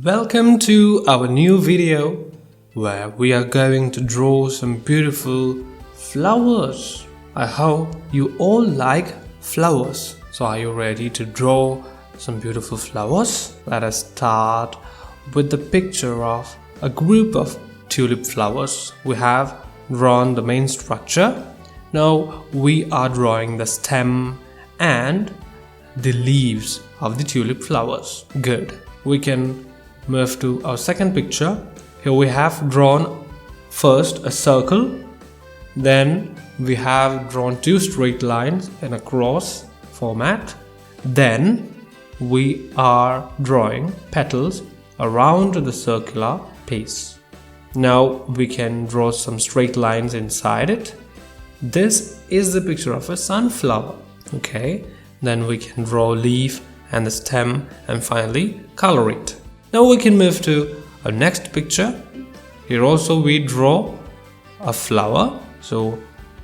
Welcome to our new video where we are going to draw some beautiful flowers. I hope you all like flowers. So are you ready to draw some beautiful flowers? Let us start with the picture of a group of tulip flowers. We have drawn the main structure. Now we are drawing the stem and the leaves of the tulip flowers. Good. We can move to our second picture. Here we have drawn first a circle, then we have drawn two straight lines in a cross format, then we are drawing petals around the circular piece. Now we can draw some straight lines inside it. This is the picture of a sunflower. Okay, then we can draw leaf and the stem and finally color it. Now we can move to our next picture. Here also we draw a flower. So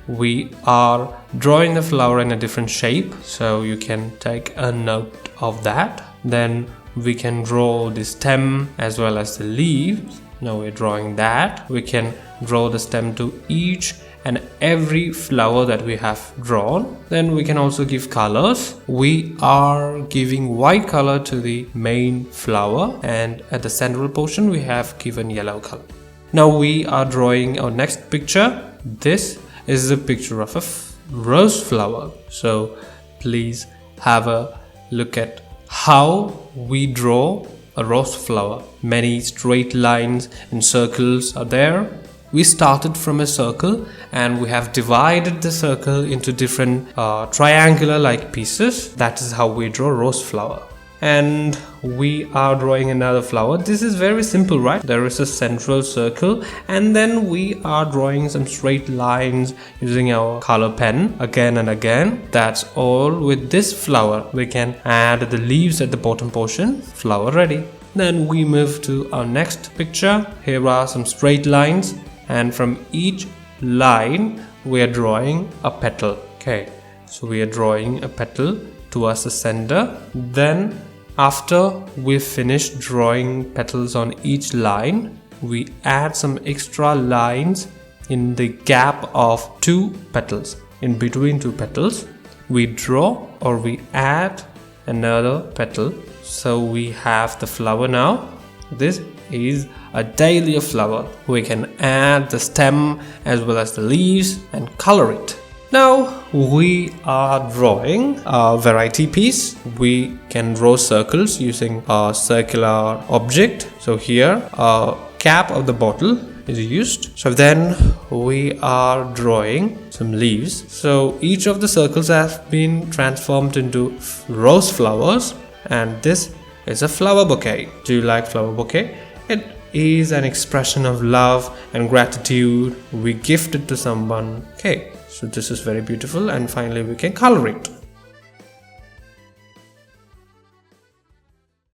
we are drawing the flower in a different shape. So you can take a note of that. Then we can draw the stem as well as the leaves. Now we're drawing that. We can draw the stem to each and every flower that we have drawn. Then we can also give colors. We are giving white color to the main flower, and at the central portion we have given yellow color. Now we are drawing our next picture. This is the picture of a rose flower. So please have a look at how we draw a rose flower. Many straight lines and circles are there. We started from a circle and we have divided the circle into different triangular like pieces. That is how we draw rose flower. And we are drawing another flower. This is very simple, right? There is a central circle and then we are drawing some straight lines using our color pen again and again. That's all with this flower. We can add the leaves at the bottom portion. Flower ready. Then we move to our next picture. Here are some straight lines. And from each line we are drawing a petal. Okay, so we are drawing a petal towards the center. Then after we finish drawing petals on each line, we add some extra lines in the gap of two petals. In between two petals we draw or we add another petal. So we have the flower now. This is a dahlia flower. We can add the stem as well as the leaves and color it. Now we are drawing a variety piece. We can draw circles using a circular object. So here a cap of the bottle is used. So then we are drawing some leaves. So each of the circles have been transformed into rose flowers, and this is a flower bouquet. Do you like flower bouquet? It is an expression of love and gratitude we gift it to someone. Okay, so this is very beautiful, and finally we can color it.